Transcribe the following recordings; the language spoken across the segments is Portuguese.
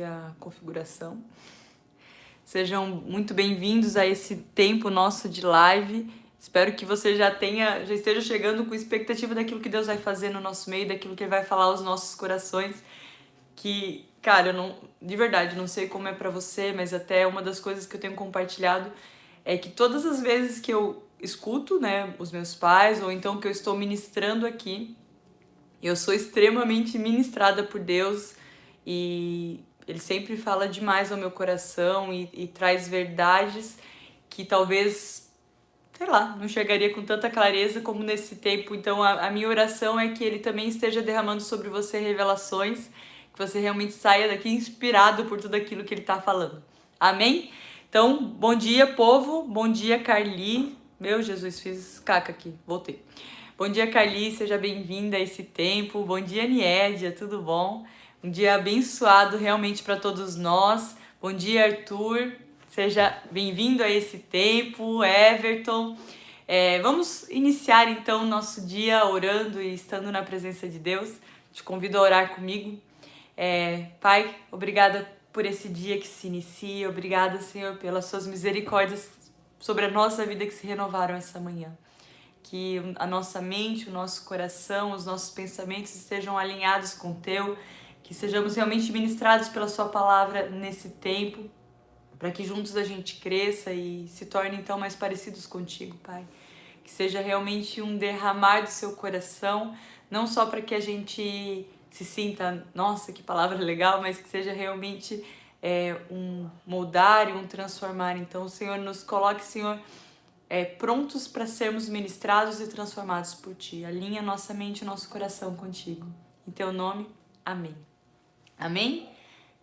A configuração. Sejam muito bem-vindos a esse tempo nosso de live. Espero que você já esteja chegando com expectativa daquilo que Deus vai fazer no nosso meio, daquilo que Ele vai falar aos nossos corações. Que, cara, de verdade, não sei como é pra você, mas até uma das coisas que eu tenho compartilhado é que todas as vezes que eu escuto, né, os meus pais, ou então que eu estou ministrando aqui, eu sou extremamente ministrada por Deus e Ele sempre fala demais ao meu coração e traz verdades que talvez, sei lá, não chegaria com tanta clareza como nesse tempo. Então a minha oração é que Ele também esteja derramando sobre você revelações, que você realmente saia daqui inspirado por tudo aquilo que Ele está falando. Amém? Então, bom dia, povo. Bom dia, Carli. Meu Jesus, fiz caca aqui. Voltei. Bom dia, Carli. Seja bem-vinda a esse tempo. Bom dia, Niédia. Tudo bom? Um dia abençoado realmente para todos nós. Bom dia, Arthur. Seja bem-vindo a esse tempo. Everton. Vamos iniciar então o nosso dia orando e estando na presença de Deus. Te convido a orar comigo. Pai, obrigada por esse dia que se inicia. Obrigada, Senhor, pelas suas misericórdias sobre a nossa vida que se renovaram essa manhã. Que a nossa mente, o nosso coração, os nossos pensamentos estejam alinhados com o Teu, que sejamos realmente ministrados pela Sua palavra nesse tempo, para que juntos a gente cresça e se torne então mais parecidos contigo, Pai. Que seja realmente um derramar do Seu coração, não só para que a gente se sinta, nossa, que palavra legal, mas que seja realmente um moldar e um transformar. Então, Senhor, nos coloque, Senhor, prontos para sermos ministrados e transformados por Ti. Alinha nossa mente e nosso coração contigo. Em Teu nome, amém. Amém?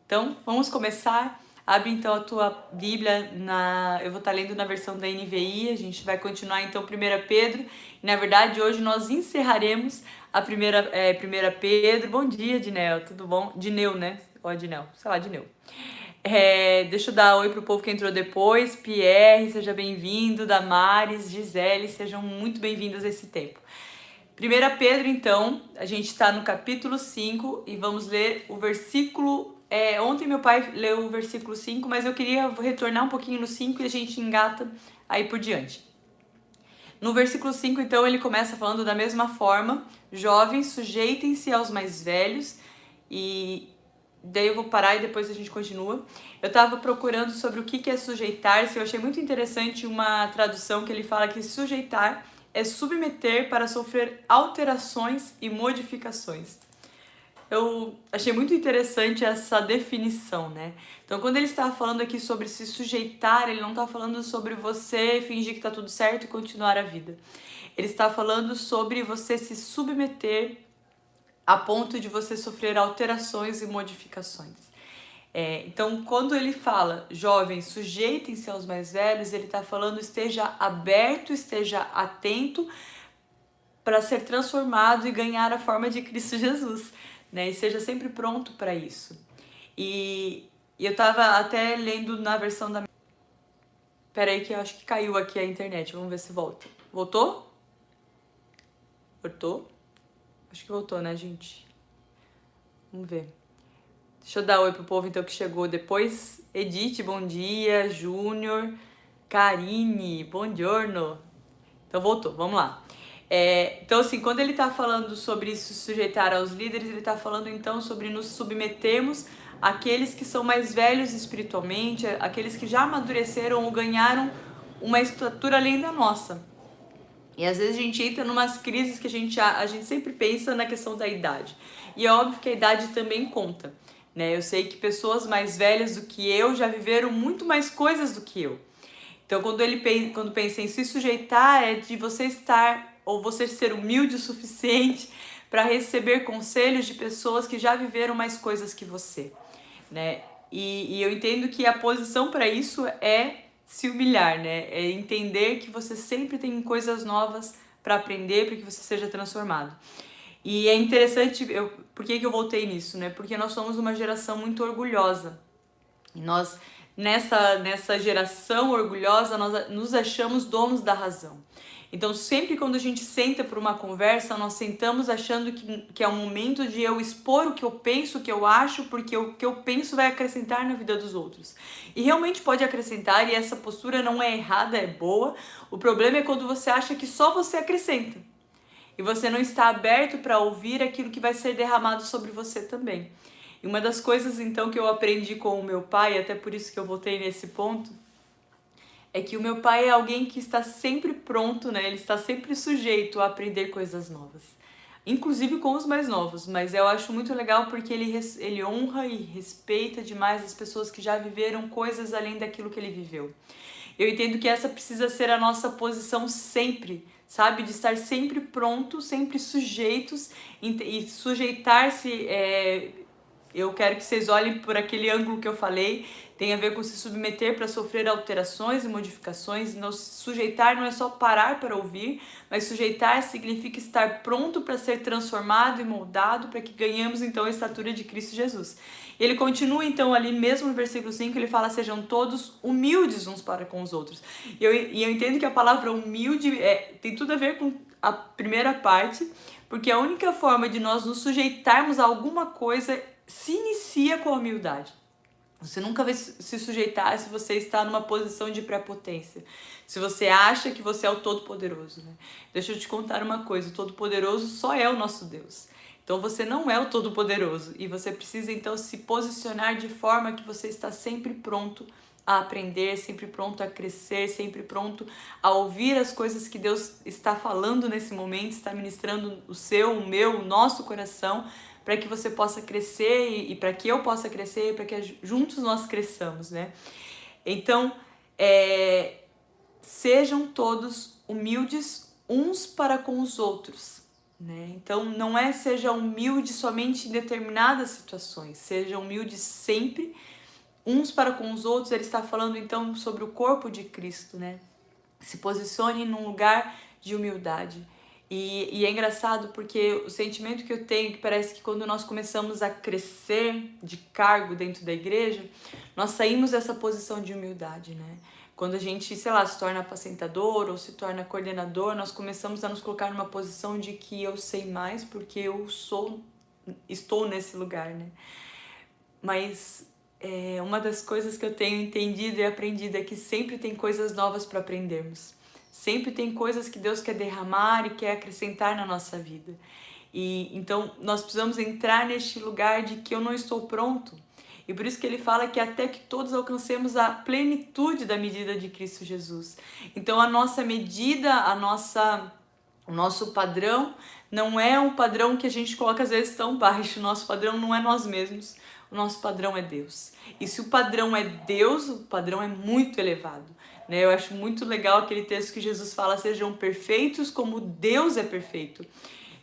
Então, vamos começar. Abre então a tua Bíblia, eu vou estar lendo na versão da NVI, a gente vai continuar então 1 Pedro, e na verdade hoje nós encerraremos a primeira Pedro. Bom dia, Dinel, tudo bom? Dineu, né? Ó, Dinel, sei lá, Dineu. Deixa eu dar oi pro povo que entrou depois. Pierre, seja bem-vindo. Damares, Gisele, sejam muito bem-vindas a esse tempo. 1 Pedro, então, a gente está no capítulo 5 e vamos ler o versículo... ontem meu pai leu o versículo 5, mas eu queria retornar um pouquinho no 5 e a gente engata aí por diante. No versículo 5, então, ele começa falando da mesma forma: jovens, sujeitem-se aos mais velhos. E daí eu vou parar e depois a gente continua. Eu estava procurando sobre o que é sujeitar-se. Eu achei muito interessante uma tradução que ele fala que sujeitar é submeter para sofrer alterações e modificações. Eu achei muito interessante essa definição, né? Então, quando ele está falando aqui sobre se sujeitar, ele não está falando sobre você fingir que está tudo certo e continuar a vida. Ele está falando sobre você se submeter a ponto de você sofrer alterações e modificações. Então, quando ele fala, jovens, sujeitem-se aos mais velhos, ele está falando, esteja aberto, esteja atento para ser transformado e ganhar a forma de Cristo Jesus, né? E seja sempre pronto para isso. E eu estava até lendo na versão da... Peraí que eu acho que caiu aqui a internet, vamos ver se volta. Voltou? Voltou? Acho que voltou, né, gente? Vamos ver. Deixa eu dar oi pro povo então que chegou depois. Edith, bom dia. Júnior, Karine, bom giorno. Então voltou, vamos lá. Então assim, quando ele tá falando sobre se sujeitar aos líderes, ele tá falando então sobre nos submetermos àqueles que são mais velhos espiritualmente, aqueles que já amadureceram ou ganharam uma estatura além da nossa. E às vezes a gente entra numas crises que a gente sempre pensa na questão da idade. E é óbvio que a idade também conta, né? Eu sei que pessoas mais velhas do que eu já viveram muito mais coisas do que eu. Então, quando pensa em se sujeitar, é de você estar, ou você ser humilde o suficiente para receber conselhos de pessoas que já viveram mais coisas que você, né? E eu entendo que a posição para isso é se humilhar, né? É entender que você sempre tem coisas novas para aprender, para que você seja transformado. E é interessante, por que eu voltei nisso, né? Porque nós somos uma geração muito orgulhosa. E nós, nessa geração orgulhosa, nós nos achamos donos da razão. Então, sempre quando a gente senta por uma conversa, nós sentamos achando que é o momento de eu expor o que eu penso, o que eu acho, porque o que eu penso vai acrescentar na vida dos outros. E realmente pode acrescentar, e essa postura não é errada, é boa. O problema é quando você acha que só você acrescenta. E você não está aberto para ouvir aquilo que vai ser derramado sobre você também. E uma das coisas, então, que eu aprendi com o meu pai, até por isso que eu voltei nesse ponto, é que o meu pai é alguém que está sempre pronto, né? Ele está sempre sujeito a aprender coisas novas. Inclusive com os mais novos, mas eu acho muito legal porque ele honra e respeita demais as pessoas que já viveram coisas além daquilo que ele viveu. Eu entendo que essa precisa ser a nossa posição sempre, sabe? De estar sempre pronto, sempre sujeitos e sujeitar-se. Eu quero que vocês olhem por aquele ângulo que eu falei, tem a ver com se submeter para sofrer alterações e modificações. Não se sujeitar não é só parar para ouvir, mas sujeitar significa estar pronto para ser transformado e moldado para que ganhemos então a estatura de Cristo Jesus. Ele continua então ali mesmo no versículo 5, ele fala: sejam todos humildes uns para com os outros. E eu entendo que a palavra humilde tem tudo a ver com a primeira parte, porque a única forma de nós nos sujeitarmos a alguma coisa se inicia com a humildade. Você nunca vai se sujeitar se você está numa posição de prepotência. Se você acha que você é o Todo-Poderoso, né? Deixa eu te contar uma coisa, o Todo-Poderoso só é o nosso Deus. Então você não é o Todo-Poderoso e você precisa então se posicionar de forma que você está sempre pronto a aprender, sempre pronto a crescer, sempre pronto a ouvir as coisas que Deus está falando nesse momento, está ministrando o seu, o meu, o nosso coração, para que você possa crescer e para que eu possa crescer, para que juntos nós cresçamos, né? Então, sejam todos humildes uns para com os outros, né? Então, não seja humilde somente em determinadas situações, seja humilde sempre, uns para com os outros. Ele está falando então sobre o corpo de Cristo, né? Se posicione num lugar de humildade. E é engraçado porque o sentimento que eu tenho, que parece que quando nós começamos a crescer de cargo dentro da igreja, nós saímos dessa posição de humildade, né? Quando a gente, sei lá, se torna apacentador ou se torna coordenador, nós começamos a nos colocar numa posição de que eu sei mais porque eu estou nesse lugar, né? Mas uma das coisas que eu tenho entendido e aprendido é que sempre tem coisas novas para aprendermos. Sempre tem coisas que Deus quer derramar e quer acrescentar na nossa vida. E então nós precisamos entrar neste lugar de que eu não estou pronto. E por isso que ele fala que até que todos alcancemos a plenitude da medida de Cristo Jesus. Então a nossa medida, o nosso padrão não é um padrão que a gente coloca às vezes tão baixo. O nosso padrão não é nós mesmos. O nosso padrão é Deus. E se o padrão é Deus, o padrão é muito elevado. Eu acho muito legal aquele texto que Jesus fala: sejam perfeitos como Deus é perfeito.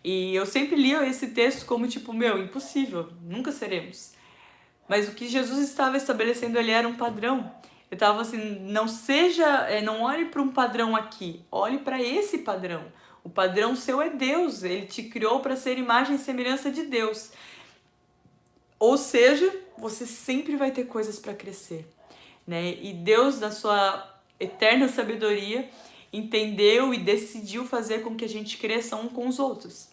E eu sempre li esse texto como tipo, impossível, nunca seremos. Mas o que Jesus estava estabelecendo ali era um padrão. Eu estava assim, não olhe para um padrão aqui, olhe para esse padrão. O padrão seu é Deus, ele te criou para ser imagem e semelhança de Deus. Ou seja, você sempre vai ter coisas para crescer, né? E Deus, na sua eterna sabedoria, entendeu e decidiu fazer com que a gente cresça um com os outros.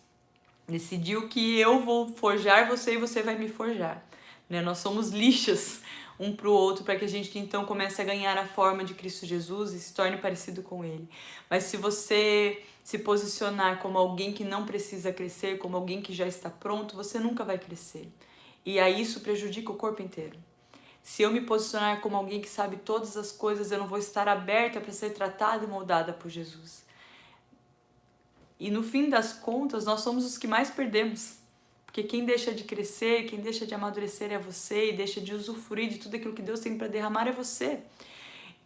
Decidiu que eu vou forjar você e você vai me forjar, né? Nós somos lixas um para o outro para que a gente então comece a ganhar a forma de Cristo Jesus e se torne parecido com Ele. Mas se você se posicionar como alguém que não precisa crescer, como alguém que já está pronto, você nunca vai crescer. E aí isso prejudica o corpo inteiro. Se eu me posicionar como alguém que sabe todas as coisas, eu não vou estar aberta para ser tratada e moldada por Jesus. E no fim das contas, nós somos os que mais perdemos. Porque quem deixa de crescer, quem deixa de amadurecer é você, e deixa de usufruir de tudo aquilo que Deus tem para derramar é você.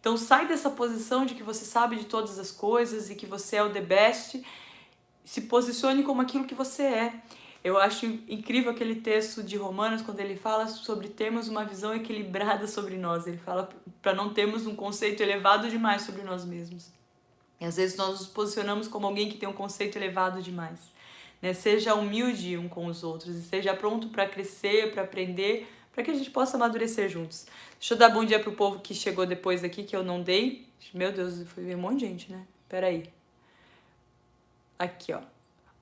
Então sai dessa posição de que você sabe de todas as coisas e que você é o the best. Se posicione como aquilo que você é. Eu acho incrível aquele texto de Romanos, quando ele fala sobre termos uma visão equilibrada sobre nós. Ele fala para não termos um conceito elevado demais sobre nós mesmos. E às vezes nós nos posicionamos como alguém que tem um conceito elevado demais, né? Seja humilde um com os outros e seja pronto para crescer, para aprender, para que a gente possa amadurecer juntos. Deixa eu dar bom dia pro povo que chegou depois aqui, que eu não dei. Meu Deus, foi um monte de gente, né? Peraí. Aqui, ó.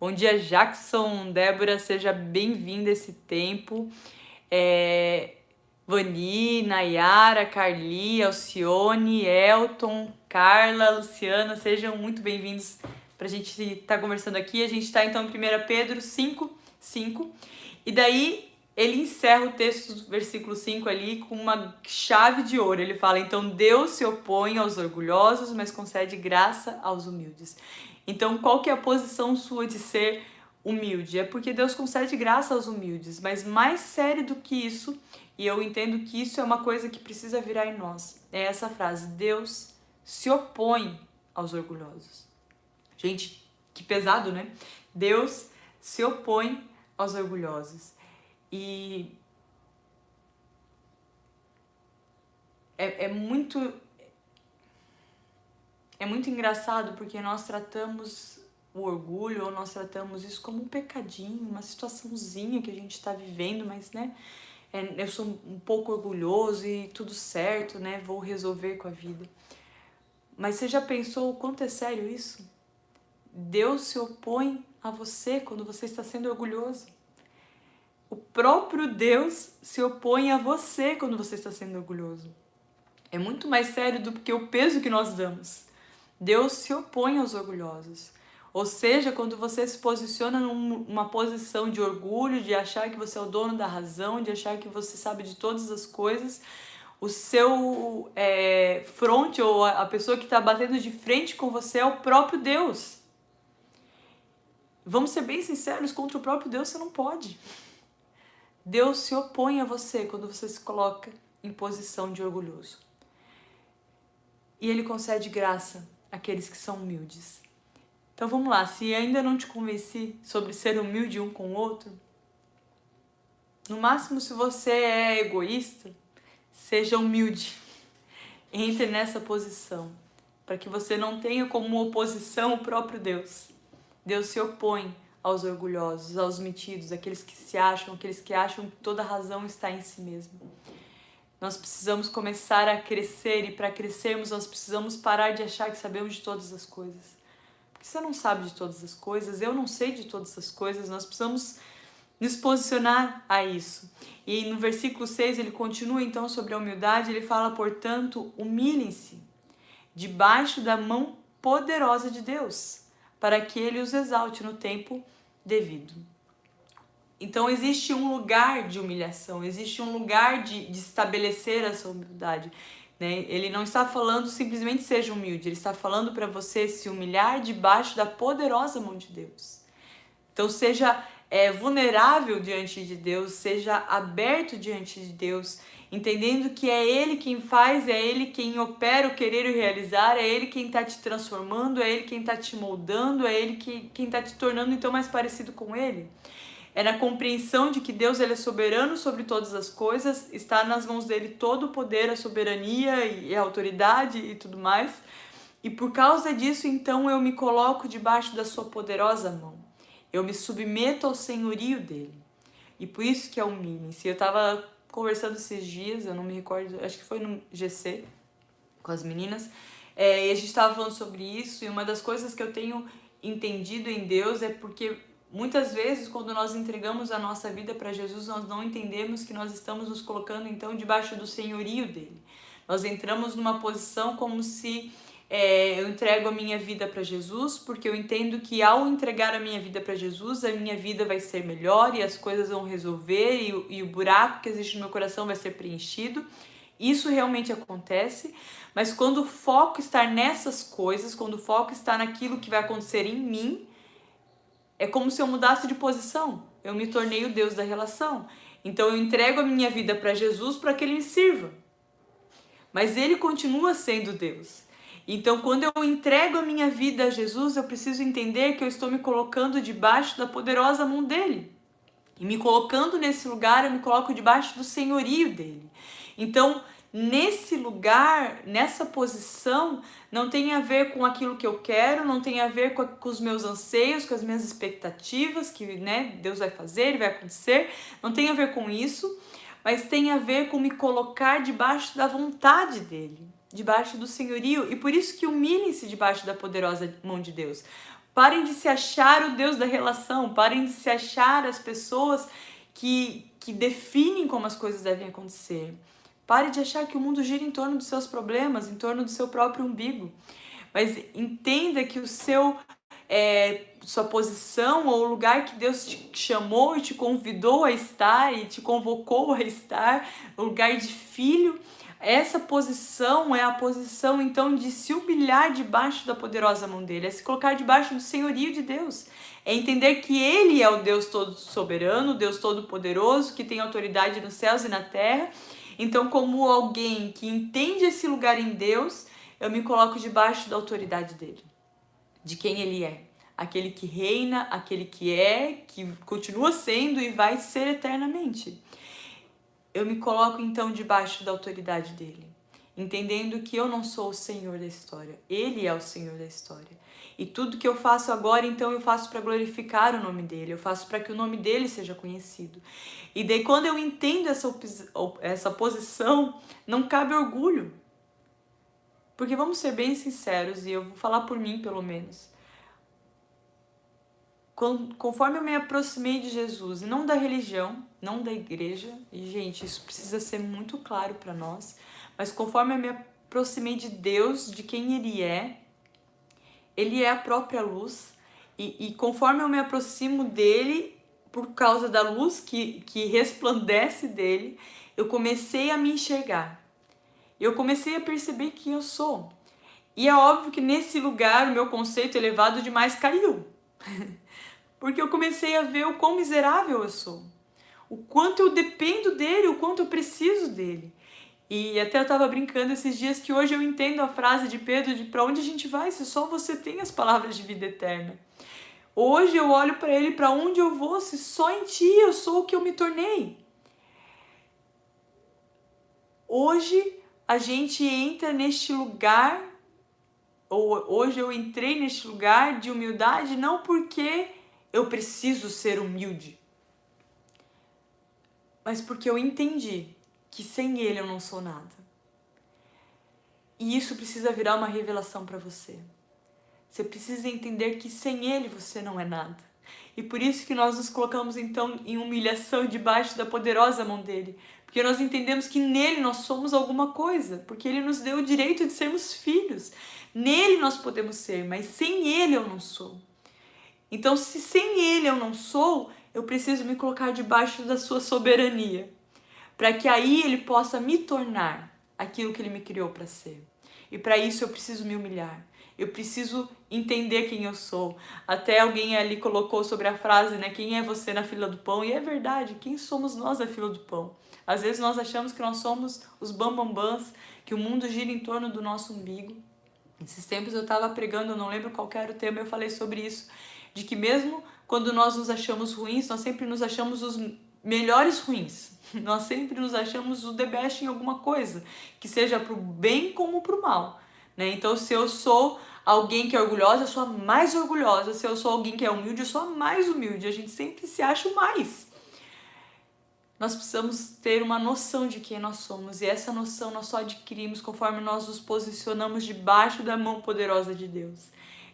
Bom dia, Jackson, Débora, seja bem-vinda a esse tempo. Vani, Nayara, Carli, Alcione, Elton, Carla, Luciana, sejam muito bem-vindos para a gente estar conversando aqui. A gente está então em 1 Pedro 5, 5, e daí ele encerra o texto do versículo 5 ali com uma chave de ouro. Ele fala, então Deus se opõe aos orgulhosos, mas concede graça aos humildes. Então qual que é a posição sua de ser humilde? É porque Deus concede graça aos humildes, mas mais sério do que isso, e eu entendo que isso é uma coisa que precisa virar em nós, é essa frase, Deus se opõe aos orgulhosos. Gente, que pesado, né? Deus se opõe aos orgulhosos. E é muito engraçado porque nós tratamos o orgulho, ou nós tratamos isso como um pecadinho, uma situaçãozinha que a gente está vivendo, mas, né, eu sou um pouco orgulhoso e tudo certo, né, vou resolver com a vida. Mas você já pensou o quanto é sério isso? Deus se opõe a você quando você está sendo orgulhoso. O próprio Deus se opõe a você quando você está sendo orgulhoso. É muito mais sério do que o peso que nós damos. Deus se opõe aos orgulhosos. Ou seja, quando você se posiciona numa posição de orgulho, de achar que você é o dono da razão, de achar que você sabe de todas as coisas, o seu fronte, ou a pessoa que está batendo de frente com você é o próprio Deus. Vamos ser bem sinceros, contra o próprio Deus você não pode. Deus se opõe a você quando você se coloca em posição de orgulhoso. E Ele concede graça àqueles que são humildes. Então vamos lá, se ainda não te convenci sobre ser humilde um com o outro, no máximo se você é egoísta, seja humilde. Entre nessa posição, para que você não tenha como oposição o próprio Deus. Deus se opõe aos orgulhosos, aos metidos, aqueles que acham que toda razão está em si mesmo. Nós precisamos começar a crescer, e para crescermos nós precisamos parar de achar que sabemos de todas as coisas. Porque você não sabe de todas as coisas, eu não sei de todas as coisas, nós precisamos nos posicionar a isso. E no versículo 6 ele continua então sobre a humildade, ele fala, portanto, humilhem-se debaixo da mão poderosa de Deus, para que Ele os exalte no tempo devido. Então existe um lugar de humilhação, existe um lugar de estabelecer essa humildade. Né? Ele não está falando simplesmente seja humilde, ele está falando para você se humilhar debaixo da poderosa mão de Deus. Então seja vulnerável diante de Deus, seja aberto diante de Deus, entendendo que é Ele quem faz, é Ele quem opera o querer e o realizar, é Ele quem está te transformando, é Ele quem está te moldando, é Ele quem está te tornando então mais parecido com Ele. É na compreensão de que Deus ele é soberano sobre todas as coisas, está nas mãos dele todo o poder, a soberania e a autoridade e tudo mais. E por causa disso, então, eu me coloco debaixo da sua poderosa mão. Eu me submeto ao senhorio dele. E por isso que é humilhem-se. Eu estava conversando esses dias, eu não me recordo, acho que foi no GC, com as meninas, e a gente estava falando sobre isso, e uma das coisas que eu tenho entendido em Deus é porque muitas vezes, quando nós entregamos a nossa vida para Jesus, nós não entendemos que nós estamos nos colocando, então, debaixo do senhorio dele. Nós entramos numa posição como se eu entrego a minha vida para Jesus, porque eu entendo que ao entregar a minha vida para Jesus, a minha vida vai ser melhor e as coisas vão resolver e o buraco que existe no meu coração vai ser preenchido. Isso realmente acontece, mas quando o foco está nessas coisas, quando o foco está naquilo que vai acontecer em mim, é como se eu mudasse de posição. Eu me tornei o Deus da relação. Então eu entrego a minha vida para Jesus para que Ele me sirva. Mas Ele continua sendo Deus. Então quando eu entrego a minha vida a Jesus, eu preciso entender que eu estou me colocando debaixo da poderosa mão dEle. E me colocando nesse lugar, eu me coloco debaixo do senhorio dEle. Então, nesse lugar, nessa posição, não tem a ver com aquilo que eu quero, não tem a ver com os meus anseios, com as minhas expectativas, que Deus vai fazer, vai acontecer, não tem a ver com isso, mas tem a ver com me colocar debaixo da vontade dele, debaixo do senhorio, e por isso que humilhem-se debaixo da poderosa mão de Deus, Parem de se achar o Deus da relação, parem de se achar as pessoas que definem como as coisas devem acontecer. Pare de achar que o mundo gira em torno dos seus problemas, em torno do seu próprio umbigo. Mas entenda que sua posição ou o lugar que Deus te chamou e te convidou a estar e te convocou a estar, o lugar de filho, essa posição é a posição então de se humilhar debaixo da poderosa mão dele, é se colocar debaixo do senhorio de Deus, é entender que ele é o Deus todo soberano, o Deus todo poderoso, que tem autoridade nos céus e na terra. Então, como alguém que entende esse lugar em Deus, eu me coloco debaixo da autoridade dele, de quem ele é. Aquele que reina, aquele que continua sendo e vai ser eternamente. Eu me coloco então debaixo da autoridade dele, entendendo que eu não sou o Senhor da história, ele é o Senhor da história. E tudo que eu faço agora, então eu faço para glorificar o nome dele, eu faço para que o nome dele seja conhecido. E daí quando eu entendo essa posição, não cabe orgulho. Porque vamos ser bem sinceros, e eu vou falar por mim pelo menos. Conforme eu me aproximei de Jesus, e não da religião, não da igreja, e gente, isso precisa ser muito claro para nós, mas conforme eu me aproximei de Deus, de quem Ele é a própria luz, e conforme eu me aproximo dele, por causa da luz que resplandece dele, eu comecei a me enxergar. Eu comecei a perceber quem eu sou. E é óbvio que nesse lugar o meu conceito elevado demais caiu. Porque eu comecei a ver o quão miserável eu sou. O quanto eu dependo dele, o quanto eu preciso dele. E até eu estava brincando esses dias que hoje eu entendo a frase de Pedro de para onde a gente vai se só você tem as palavras de vida eterna. Hoje eu olho para ele, para onde eu vou se só em ti eu sou o que eu me tornei. Hoje a gente entra neste lugar, ou hoje eu entrei neste lugar de humildade não porque eu preciso ser humilde, mas porque eu entendi que sem ele eu não sou nada. E isso precisa virar uma revelação para você. Você precisa entender que sem ele você não é nada. E por isso que nós nos colocamos então em humilhação debaixo da poderosa mão dele. Porque nós entendemos que nele nós somos alguma coisa. Porque ele nos deu o direito de sermos filhos. Nele nós podemos ser, mas sem ele eu não sou. Então, se sem ele eu não sou, eu preciso me colocar debaixo da sua soberania. Para que aí ele possa me tornar aquilo que ele me criou para ser. E para isso eu preciso me humilhar. Eu preciso entender quem eu sou. Até alguém ali colocou sobre a frase, né? Quem é você na fila do pão? E é verdade, quem somos nós na fila do pão? Às vezes nós achamos que nós somos os bambambãs, que o mundo gira em torno do nosso umbigo. Esses tempos eu estava pregando, eu não lembro qual era o tema, eu falei sobre isso. De que mesmo quando nós nos achamos ruins, nós sempre nos achamos os melhores ruins. Nós sempre nos achamos o the best em alguma coisa, que seja pro bem como pro mal, né? Então, se eu sou alguém que é orgulhosa, eu sou a mais orgulhosa. Se eu sou alguém que é humilde, eu sou a mais humilde. A gente sempre se acha o mais. Nós precisamos ter uma noção de quem nós somos, e essa noção nós só adquirimos conforme nós nos posicionamos debaixo da mão poderosa de Deus.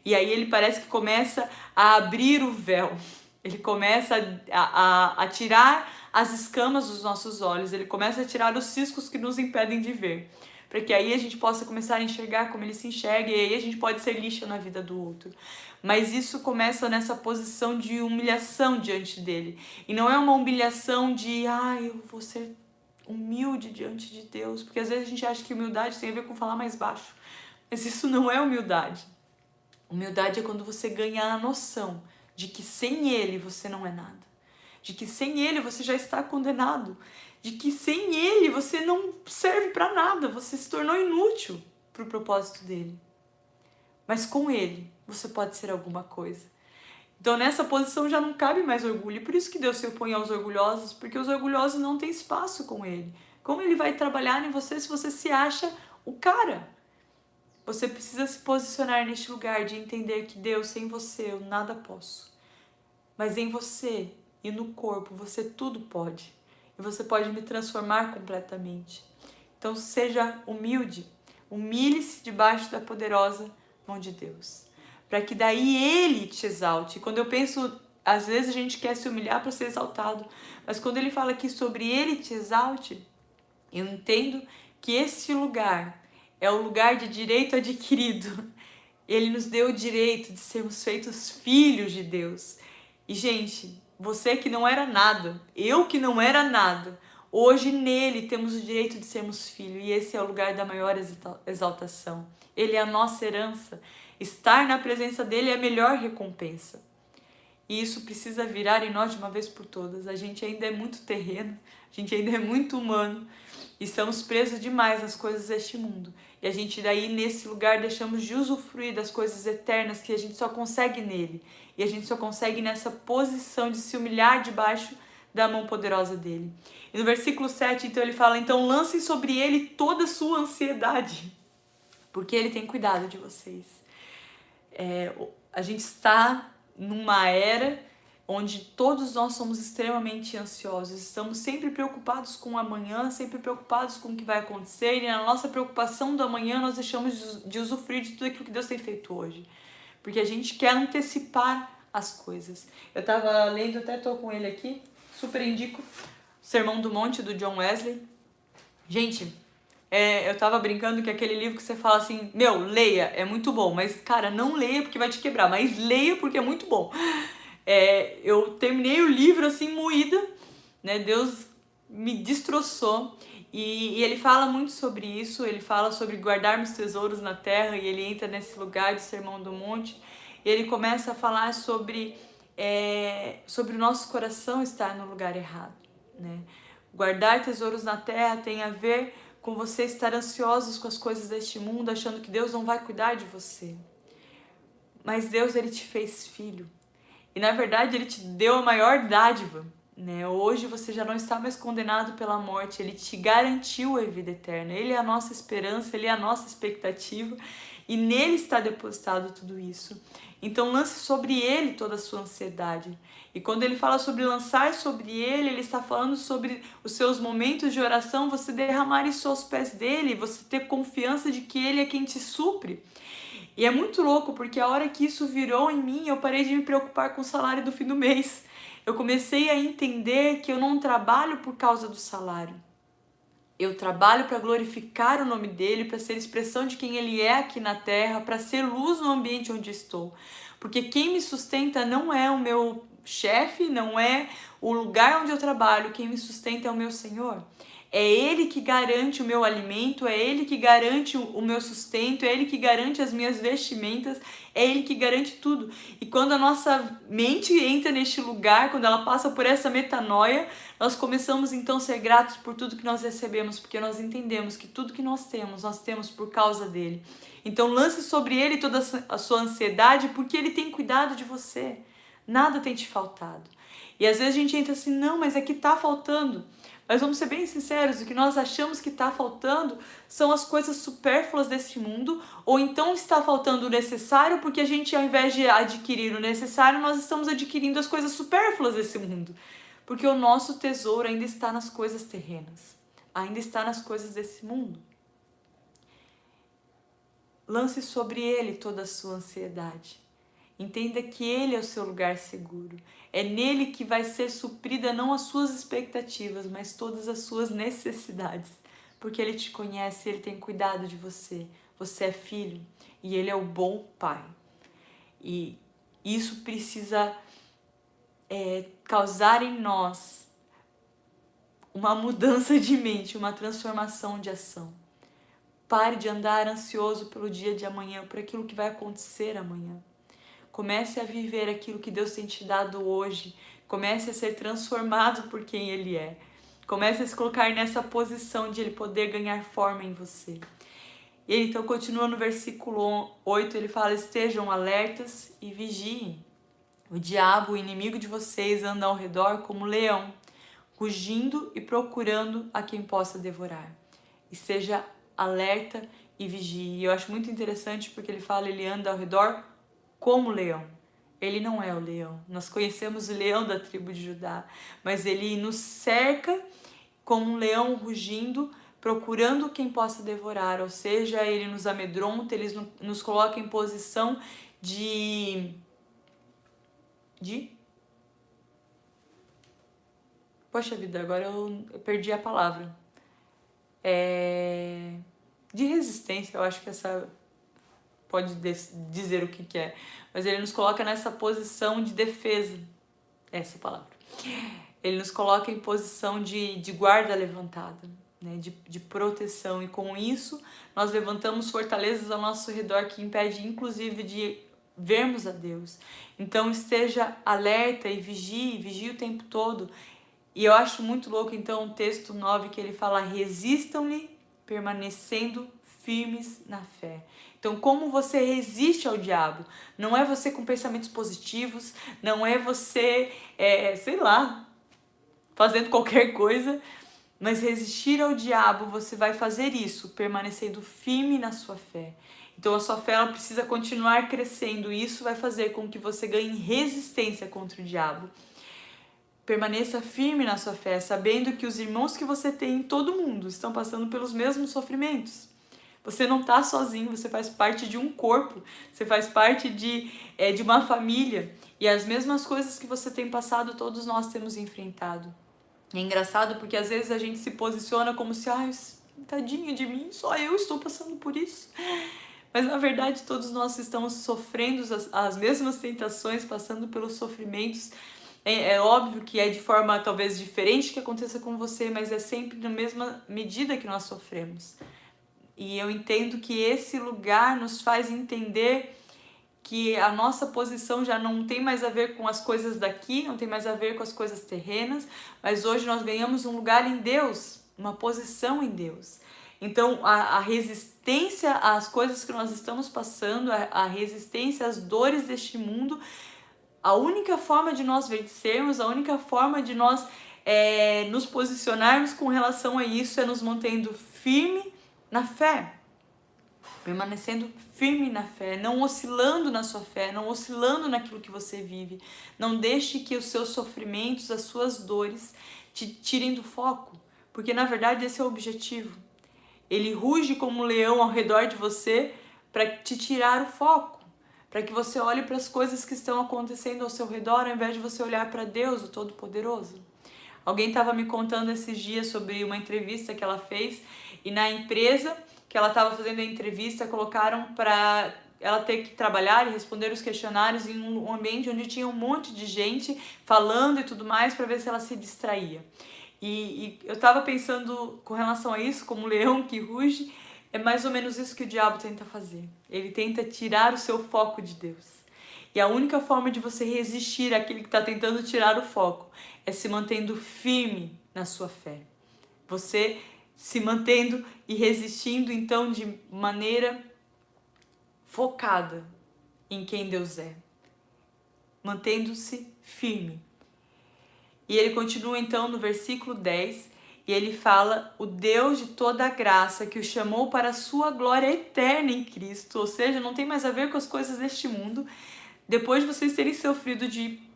E aí ele parece que começa a abrir o véu. Ele começa a tirar as escamas dos nossos olhos, ele começa a tirar os ciscos que nos impedem de ver, para que aí a gente possa começar a enxergar como ele se enxerga, e aí a gente pode ser lixa na vida do outro. Mas isso começa nessa posição de humilhação diante dele, e não é uma humilhação de, eu vou ser humilde diante de Deus, porque às vezes a gente acha que humildade tem a ver com falar mais baixo, mas isso não é humildade. Humildade é quando você ganha a noção de que sem ele você não é nada. De que sem ele você já está condenado. De que sem ele você não serve para nada. Você se tornou inútil para o propósito dele. Mas com ele você pode ser alguma coisa. Então nessa posição já não cabe mais orgulho. E por isso que Deus se opõe aos orgulhosos. Porque os orgulhosos não têm espaço com ele. Como ele vai trabalhar em você se você se acha o cara? Você precisa se posicionar neste lugar de entender que Deus, sem você, eu nada posso. Mas em você e no corpo, você tudo pode. E você pode me transformar completamente. Então seja humilde. Humilhe-se debaixo da poderosa mão de Deus. para que daí Ele te exalte. Quando eu penso, às vezes a gente quer se humilhar para ser exaltado, mas quando Ele fala aqui sobre Ele te exalte, eu entendo que esse lugar é o lugar de direito adquirido. Ele nos deu o direito de sermos feitos filhos de Deus. E, gente, você que não era nada, eu que não era nada, hoje nele temos o direito de sermos filhos. E esse é o lugar da maior exaltação. Ele é a nossa herança. Estar na presença dele é a melhor recompensa. E isso precisa virar em nós de uma vez por todas. A gente ainda é muito terreno, a gente ainda é muito humano. Estamos presos demais nas coisas deste mundo. E a gente daí nesse lugar deixamos de usufruir das coisas eternas que a gente só consegue nele. E a gente só consegue nessa posição de se humilhar debaixo da mão poderosa dele. E no versículo 7, então ele fala, então lancem sobre ele toda a sua ansiedade, porque ele tem cuidado de vocês. A gente está numa era onde todos nós somos extremamente ansiosos, estamos sempre preocupados com o amanhã, sempre preocupados com o que vai acontecer, e na nossa preocupação do amanhã nós deixamos de usufruir de tudo aquilo que Deus tem feito hoje, porque a gente quer antecipar as coisas. Eu estava lendo, até estou com ele aqui, super indico, Sermão do Monte, do John Wesley. Gente, eu tava brincando que é aquele livro que você fala assim, leia, é muito bom, mas cara, não leia porque vai te quebrar, mas leia porque é muito bom. Eu terminei o livro assim, moída, né? Deus me destroçou. E ele fala muito sobre isso, ele fala sobre guardarmos tesouros na terra, e ele entra nesse lugar de Sermão do Monte, e ele começa a falar sobre o nosso coração estar no lugar errado, né? Guardar tesouros na terra tem a ver com você estar ansiosos com as coisas deste mundo, achando que Deus não vai cuidar de você. Mas Deus, ele te fez filho. E na verdade ele te deu a maior dádiva, né? Hoje você já não está mais condenado pela morte, ele te garantiu a vida eterna, ele é a nossa esperança, ele é a nossa expectativa, e nele está depositado tudo isso. Então lance sobre ele toda a sua ansiedade. E quando ele fala sobre lançar sobre ele, ele está falando sobre os seus momentos de oração, você derramar isso aos pés dele, você ter confiança de que ele é quem te supre. E é muito louco, porque a hora que isso virou em mim, eu parei de me preocupar com o salário do fim do mês. Eu comecei a entender que eu não trabalho por causa do salário. Eu trabalho para glorificar o nome dele, para ser expressão de quem ele é aqui na terra, para ser luz no ambiente onde estou. Porque quem me sustenta não é o meu chefe, não é o lugar onde eu trabalho, quem me sustenta é o meu Senhor. É Ele que garante o meu alimento, é Ele que garante o meu sustento, é Ele que garante as minhas vestimentas, é Ele que garante tudo. E quando a nossa mente entra neste lugar, quando ela passa por essa metanoia, nós começamos então a ser gratos por tudo que nós recebemos, porque nós entendemos que tudo que nós temos por causa dEle. Então lance sobre Ele toda a sua ansiedade, porque Ele tem cuidado de você. Nada tem te faltado. E às vezes a gente entra assim, não, mas aqui tá faltando. Mas vamos ser bem sinceros, o que nós achamos que está faltando são as coisas supérfluas deste mundo, ou então está faltando o necessário, porque a gente, ao invés de adquirir o necessário, nós estamos adquirindo as coisas supérfluas desse mundo. Porque o nosso tesouro ainda está nas coisas terrenas, ainda está nas coisas desse mundo. Lance sobre ele toda a sua ansiedade. Entenda que ele é o seu lugar seguro. É nele que vai ser suprida não as suas expectativas, mas todas as suas necessidades. Porque ele te conhece, ele tem cuidado de você. Você é filho e ele é o bom pai. E isso precisa causar em nós uma mudança de mente, uma transformação de ação. Pare de andar ansioso pelo dia de amanhã, por aquilo que vai acontecer amanhã. Comece a viver aquilo que Deus tem te dado hoje. Comece a ser transformado por quem Ele é. Comece a se colocar nessa posição de Ele poder ganhar forma em você. E ele então continua no versículo 8, ele fala, estejam alertas e vigiem. O diabo, o inimigo de vocês, anda ao redor como leão, rugindo e procurando a quem possa devorar. Esteja alerta e vigie. E eu acho muito interessante porque ele fala, ele anda ao redor como leão. Ele não é o leão. Nós conhecemos o leão da tribo de Judá, mas ele nos cerca como um leão rugindo, procurando quem possa devorar, ou seja, ele nos amedronta, ele nos coloca em posição de Poxa vida, agora eu perdi a palavra. De resistência, eu acho que essa pode dizer o que é. Mas ele nos coloca nessa posição de defesa. Essa palavra. Ele nos coloca em posição de guarda levantada, né? De proteção. E com isso, nós levantamos fortalezas ao nosso redor que impede, inclusive, de vermos a Deus. Então, esteja alerta e vigie o tempo todo. E eu acho muito louco, então, o texto 9, que ele fala: resistam-lhe, permanecendo firmes na fé. Então, como você resiste ao diabo? Não é você com pensamentos positivos, não é você, sei lá, fazendo qualquer coisa, mas resistir ao diabo, você vai fazer isso, permanecendo firme na sua fé. Então, a sua fé ela precisa continuar crescendo, e isso vai fazer com que você ganhe resistência contra o diabo. Permaneça firme na sua fé, sabendo que os irmãos que você tem em todo mundo estão passando pelos mesmos sofrimentos. Você não está sozinho, você faz parte de um corpo, você faz parte de uma família. E as mesmas coisas que você tem passado, todos nós temos enfrentado. É engraçado porque às vezes a gente se posiciona como se, tadinho de mim, só eu estou passando por isso. Mas na verdade todos nós estamos sofrendo as mesmas tentações, passando pelos sofrimentos. É óbvio que é de forma talvez diferente que aconteça com você, mas é sempre na mesma medida que nós sofremos. E eu entendo que esse lugar nos faz entender que a nossa posição já não tem mais a ver com as coisas daqui, não tem mais a ver com as coisas terrenas, mas hoje nós ganhamos um lugar em Deus, uma posição em Deus. Então, a resistência às coisas que nós estamos passando, a resistência às dores deste mundo, a única forma de nós vencermos, a única forma de nós nos posicionarmos com relação a isso é nos mantendo firme na fé. Permanecendo firme na fé, não oscilando na sua fé, não oscilando naquilo que você vive. Não deixe que os seus sofrimentos, as suas dores te tirem do foco, porque na verdade esse é o objetivo. Ele ruge como um leão ao redor de você para te tirar o foco, para que você olhe para as coisas que estão acontecendo ao seu redor, ao invés de você olhar para Deus, o Todo-Poderoso. Alguém estava me contando esses dias sobre uma entrevista que ela fez, e na empresa que ela estava fazendo a entrevista, colocaram para ela ter que trabalhar e responder os questionários em um ambiente onde tinha um monte de gente falando e tudo mais, para ver se ela se distraía. E eu estava pensando com relação a isso, como um leão que ruge, é mais ou menos isso que o diabo tenta fazer. Ele tenta tirar o seu foco de Deus. E a única forma de você resistir àquele que está tentando tirar o foco é se mantendo firme na sua fé. Você se mantendo e resistindo, então, de maneira focada em quem Deus é. Mantendo-se firme. E ele continua, então, no versículo 10, e ele fala: o Deus de toda a graça que o chamou para a sua glória eterna em Cristo. Ou seja, não tem mais a ver com as coisas deste mundo. Depois de vocês terem sofrido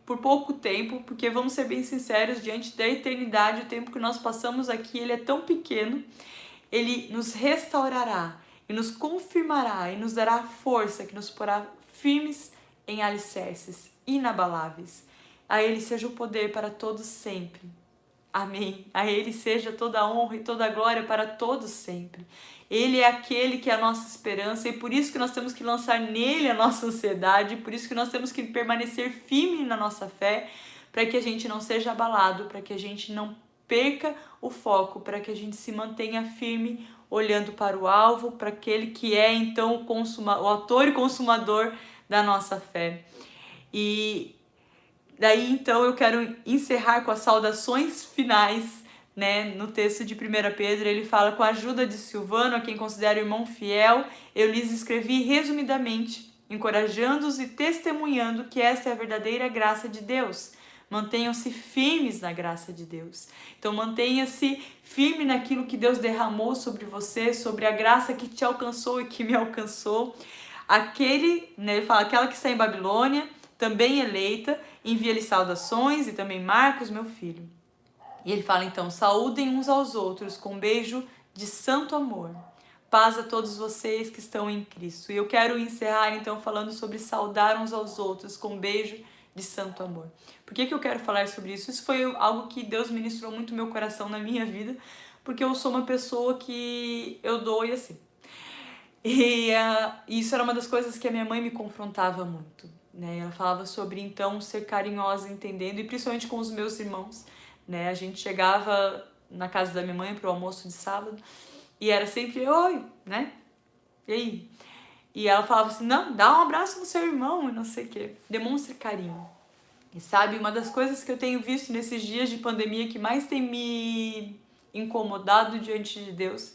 por pouco tempo, porque vamos ser bem sinceros, diante da eternidade, o tempo que nós passamos aqui, ele é tão pequeno, ele nos restaurará e nos confirmará e nos dará força, que nos porá firmes em alicerces inabaláveis. A ele seja o poder para todos sempre. Amém. A ele seja toda a honra e toda a glória para todos sempre. Ele é aquele que é a nossa esperança, e por isso que nós temos que lançar nele a nossa ansiedade, por isso que nós temos que permanecer firme na nossa fé, para que a gente não seja abalado, para que a gente não perca o foco, para que a gente se mantenha firme, olhando para o alvo, para aquele que é então o autor e consumador da nossa fé. E daí então eu quero encerrar com as saudações finais, né? No texto de 1 Pedro, ele fala: com a ajuda de Silvano, a quem considero irmão fiel, eu lhes escrevi resumidamente, encorajando-os e testemunhando que esta é a verdadeira graça de Deus. Mantenham-se firmes na graça de Deus. Então mantenha-se firme naquilo que Deus derramou sobre você, sobre a graça que te alcançou e que me alcançou. Ele fala, aquela que está em Babilônia, também eleita, envia-lhe saudações, e também Marcos, meu filho. E ele fala então: saúdem uns aos outros com um beijo de santo amor. Paz a todos vocês que estão em Cristo. E eu quero encerrar então falando sobre saudar uns aos outros com um beijo de santo amor. Por que eu quero falar sobre isso? Isso foi algo que Deus ministrou muito no meu coração na minha vida, porque eu sou uma pessoa que eu dou e assim. E isso era uma das coisas que a minha mãe me confrontava muito, né? Ela falava sobre então ser carinhosa, entendendo, e principalmente com os meus irmãos, né? A gente chegava na casa da minha mãe para o almoço de sábado e era sempre oi, né? E aí? E ela falava assim, não, dá um abraço no seu irmão e não sei o quê. Demonstre carinho. E sabe, uma das coisas que eu tenho visto nesses dias de pandemia que mais tem me incomodado diante de Deus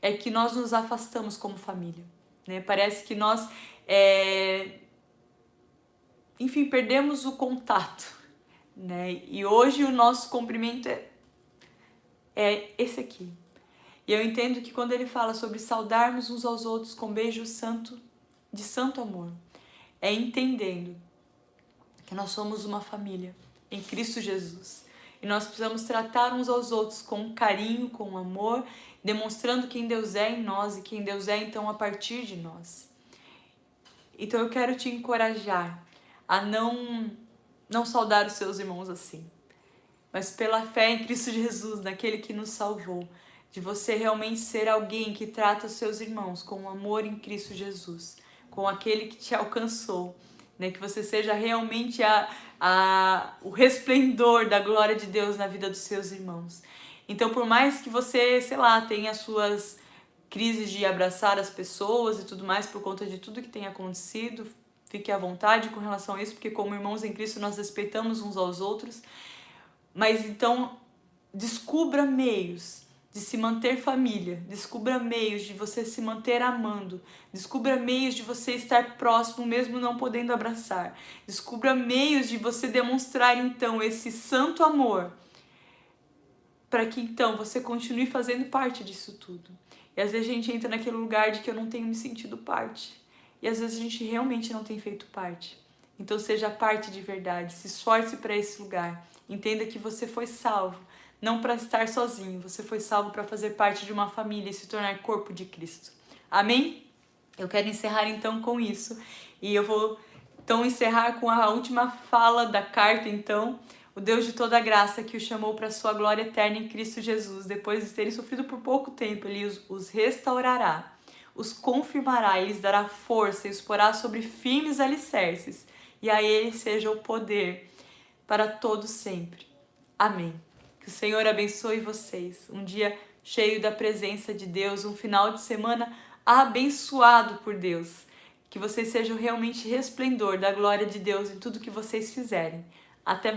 é que nós nos afastamos como família, né? Parece que nós, enfim, perdemos o contato, né? E hoje o nosso cumprimento é esse aqui. E eu entendo que quando ele fala sobre saudarmos uns aos outros com beijo santo, de santo amor, é entendendo que nós somos uma família em Cristo Jesus. E nós precisamos tratar uns aos outros com carinho, com amor, demonstrando quem Deus é em nós e quem Deus é então a partir de nós. Então eu quero te encorajar a não saudar os seus irmãos assim, mas pela fé em Cristo Jesus, naquele que nos salvou, de você realmente ser alguém que trata os seus irmãos com amor em Cristo Jesus, com aquele que te alcançou, né? Que você seja realmente o resplendor da glória de Deus na vida dos seus irmãos. Então, por mais que você, sei lá, tenha as suas crises de abraçar as pessoas e tudo mais por conta de tudo que tem acontecido, fique à vontade com relação a isso, porque como irmãos em Cristo nós respeitamos uns aos outros, mas então descubra meios de se manter família, descubra meios de você se manter amando, descubra meios de você estar próximo mesmo não podendo abraçar, descubra meios de você demonstrar então esse santo amor, para que então você continue fazendo parte disso tudo. E às vezes a gente entra naquele lugar de que eu não tenho me sentido parte, e às vezes a gente realmente não tem feito parte. Então seja parte de verdade, se esforce para esse lugar, entenda que você foi salvo, não para estar sozinho, você foi salvo para fazer parte de uma família e se tornar corpo de Cristo. Amém? Eu quero encerrar então com isso, e eu vou então encerrar com a última fala da carta então. O Deus de toda graça que os chamou para a sua glória eterna em Cristo Jesus, depois de terem sofrido por pouco tempo, Ele os restaurará, os confirmará, Ele lhes dará força e os porá sobre firmes alicerces, e a Ele seja o poder para todos sempre. Amém. Que o Senhor abençoe vocês. Um dia cheio da presença de Deus, um final de semana abençoado por Deus. Que vocês sejam realmente resplendor da glória de Deus em tudo que vocês fizerem. Até mais.